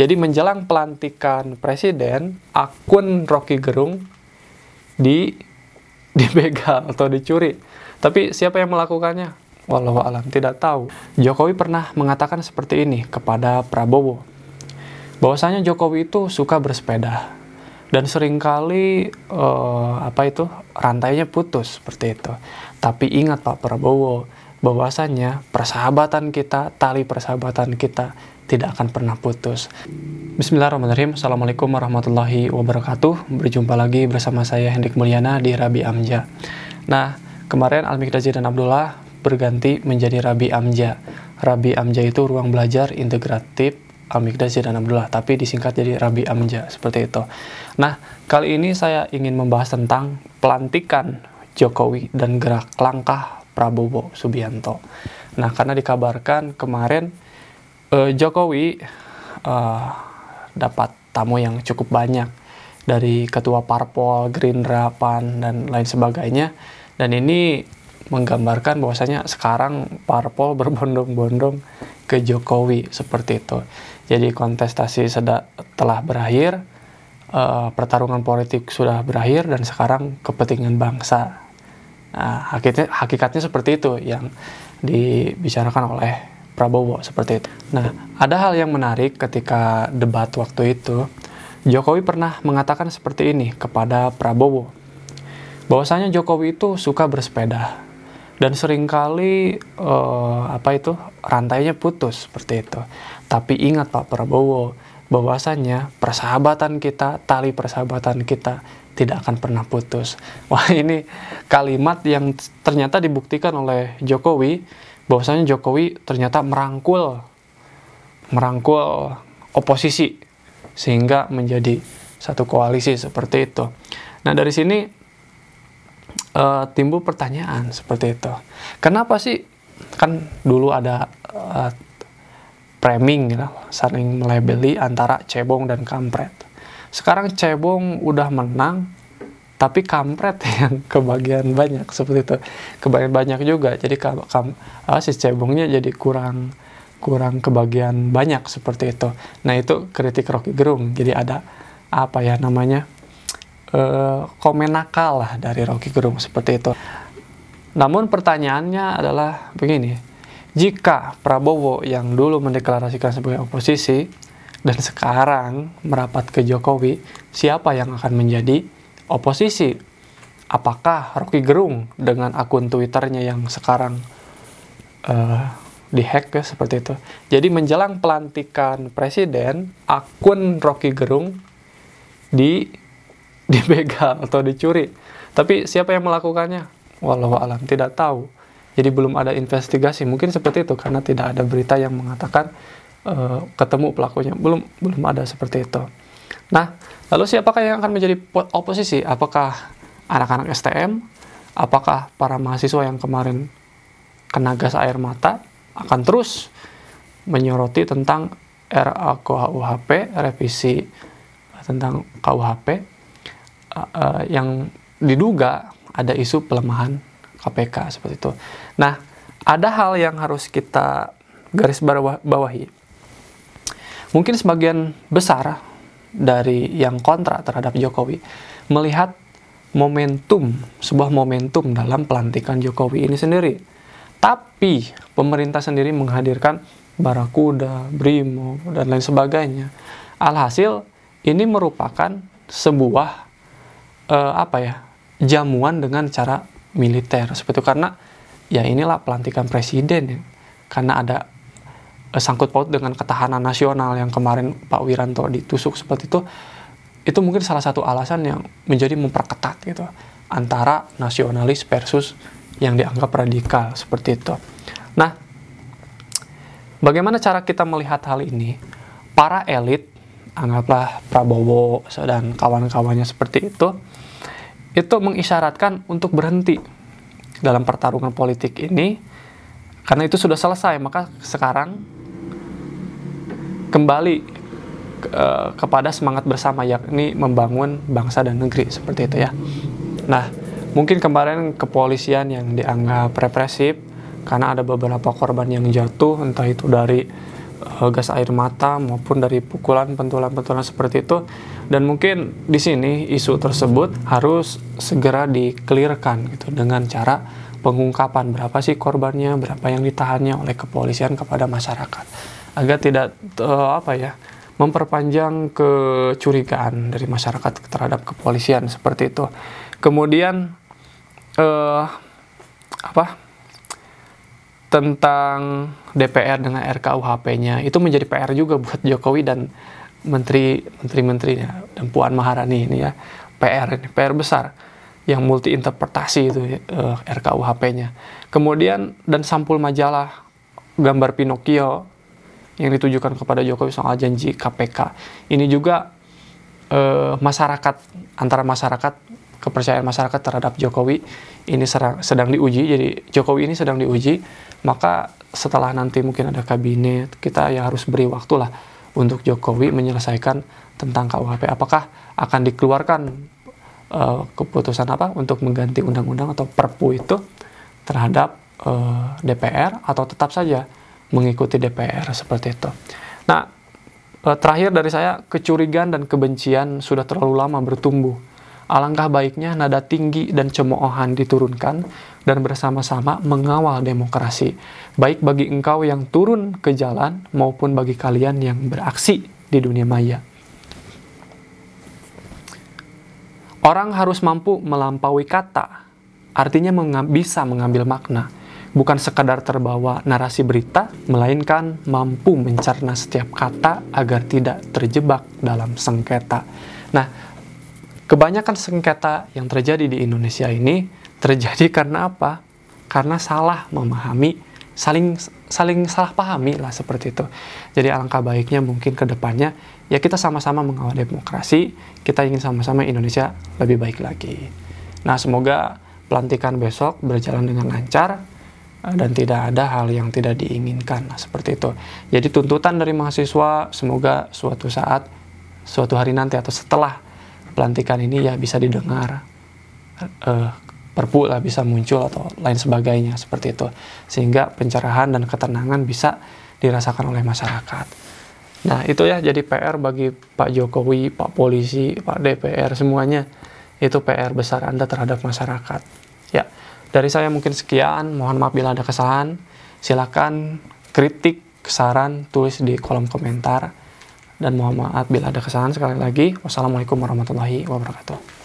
Jadi menjelang pelantikan presiden, akun Rocky Gerung dibegal atau dicuri. Tapi siapa yang melakukannya? Wallahu alam, tidak tahu. Jokowi pernah mengatakan seperti ini kepada Prabowo, bahwasanya Jokowi itu suka bersepeda dan seringkali rantainya putus seperti itu. Tapi ingat Pak Prabowo, bahwasanya persahabatan kita, tali persahabatan kita tidak akan pernah putus. Bismillahirrahmanirrahim. Assalamualaikum warahmatullahi wabarakatuh. Berjumpa lagi bersama saya Hendrik Mulyana di Rabi Amja. Nah, kemarin Al-Mikdazi dan Abdullah berganti menjadi Rabi Amja. Rabi Amja itu ruang belajar integratif Al-Mikdazi dan Abdullah, tapi disingkat jadi Rabi Amja, seperti itu. Nah, kali ini saya ingin membahas tentang pelantikan Jokowi dan gerak langkah Prabowo Subianto. Nah, karena dikabarkan kemarin Jokowi dapat tamu yang cukup banyak dari ketua parpol, Gerindra, PAN, dan lain sebagainya. Dan ini menggambarkan bahwasanya sekarang parpol berbondong-bondong ke Jokowi, seperti itu. Jadi kontestasi telah berakhir, pertarungan politik sudah berakhir, dan sekarang kepentingan bangsa. Nah, hakikatnya seperti itu yang dibicarakan oleh Prabowo, seperti itu. Nah, ada hal yang menarik ketika debat waktu itu. Jokowi pernah mengatakan seperti ini kepada Prabowo, bahwasanya Jokowi itu suka bersepeda dan seringkali rantainya putus, seperti itu. Tapi ingat Pak Prabowo, bahwasanya persahabatan kita, tali persahabatan kita tidak akan pernah putus. Wah, ini kalimat yang ternyata dibuktikan oleh Jokowi, bahwasanya Jokowi ternyata merangkul oposisi sehingga menjadi satu koalisi, seperti itu. Nah, dari sini timbul pertanyaan seperti itu. Kenapa sih, kan dulu ada framing gitu, saling melabeli antara cebong dan kampret. Sekarang cebong udah menang, tapi kampret yang kebagian banyak, seperti itu. Kebagian banyak juga, jadi si cebongnya jadi kurang kebagian banyak, seperti itu. Nah, itu kritik Rocky Gerung. Jadi ada komen nakal lah dari Rocky Gerung, seperti itu. Namun pertanyaannya adalah begini, jika Prabowo yang dulu mendeklarasikan sebagai oposisi dan sekarang merapat ke Jokowi, siapa yang akan menjadi oposisi? Apakah Rocky Gerung dengan akun Twitternya yang sekarang dihack ya, seperti itu. Jadi menjelang pelantikan presiden, akun Rocky Gerung dibegal atau dicuri. Tapi siapa yang melakukannya? Wallahu alam, tidak tahu. Jadi belum ada investigasi, mungkin seperti itu, karena tidak ada berita yang mengatakan ketemu pelakunya. Belum ada seperti itu. Nah, lalu siapakah yang akan menjadi oposisi? Apakah anak-anak STM? Apakah para mahasiswa yang kemarin kena gas air mata akan terus menyoroti tentang RUKUHP, revisi tentang KUHP, yang diduga ada isu pelemahan KPK, seperti itu. Nah, ada hal yang harus kita garis bawahi. Mungkin sebagian besar dari yang kontra terhadap Jokowi melihat sebuah momentum dalam pelantikan Jokowi ini sendiri. Tapi pemerintah sendiri menghadirkan Barakuda, Brimo, dan lain sebagainya. Alhasil ini merupakan sebuah jamuan dengan cara militer, seperti itu. Karena ya inilah pelantikan presiden ya. Karena ada sangkut paut dengan ketahanan nasional yang kemarin Pak Wiranto ditusuk, seperti itu mungkin salah satu alasan yang menjadi memperketat gitu antara nasionalis versus yang dianggap radikal, seperti itu. Nah, bagaimana cara kita melihat hal ini? Para elit, anggaplah Prabowo dan kawan-kawannya seperti itu mengisyaratkan untuk berhenti dalam pertarungan politik ini, karena itu sudah selesai. Maka sekarang kembali kepada semangat bersama, yakni membangun bangsa dan negeri, seperti itu ya. Nah, mungkin kemarin kepolisian yang dianggap represif karena ada beberapa korban yang jatuh, entah itu dari gas air mata maupun dari pukulan pentulan-pentulan seperti itu. Dan mungkin di sini isu tersebut harus segera dikelirkan gitu dengan cara pengungkapan berapa sih korbannya, berapa yang ditahannya oleh kepolisian kepada masyarakat, agar tidak memperpanjang kecurigaan dari masyarakat terhadap kepolisian seperti itu. Kemudian tentang DPR dengan RKUHP-nya itu menjadi PR juga buat Jokowi dan menteri-menterinya dan Puan Maharani ini ya. PR besar yang multi interpretasi itu RKUHP-nya. Kemudian dan sampul majalah gambar Pinocchio yang ditujukan kepada Jokowi soal janji KPK. Ini juga antara masyarakat, kepercayaan masyarakat terhadap Jokowi ini sedang diuji. Jadi Jokowi ini sedang diuji, maka setelah nanti mungkin ada kabinet, kita ya harus beri waktu lah untuk Jokowi menyelesaikan tentang KUHP. Apakah akan dikeluarkan keputusan untuk mengganti undang-undang atau Perpu itu terhadap DPR, atau tetap saja mengikuti DPR seperti itu. Nah, terakhir dari saya, kecurigaan dan kebencian sudah terlalu lama bertumbuh. Alangkah baiknya nada tinggi dan cemoohan diturunkan dan bersama-sama mengawal demokrasi, baik bagi engkau yang turun ke jalan maupun bagi kalian yang beraksi di dunia maya. Orang harus mampu melampaui kata, artinya bisa mengambil makna, bukan sekadar terbawa narasi berita, melainkan mampu mencerna setiap kata agar tidak terjebak dalam sengketa. Nah, kebanyakan sengketa yang terjadi di Indonesia ini terjadi karena apa? Karena salah memahami, saling salah pahami lah seperti itu. Jadi alangkah baiknya mungkin ke depannya ya kita sama-sama mengawal demokrasi, kita ingin sama-sama Indonesia lebih baik lagi. Nah, semoga pelantikan besok berjalan dengan lancar dan tidak ada hal yang tidak diinginkan. Nah, seperti itu. Jadi tuntutan dari mahasiswa semoga suatu hari nanti atau setelah pelantikan ini ya bisa didengar, Perpu lah bisa muncul atau lain sebagainya seperti itu, sehingga pencerahan dan ketenangan bisa dirasakan oleh masyarakat. Nah, itu ya jadi PR bagi Pak Jokowi, Pak Polisi, Pak DPR, semuanya itu PR besar Anda terhadap masyarakat. Ya, dari saya mungkin sekian, mohon maaf bila ada kesalahan. Silakan kritik, saran tulis di kolom komentar. Dan mohon maaf bila ada kesalahan sekali lagi. Wassalamualaikum warahmatullahi wabarakatuh.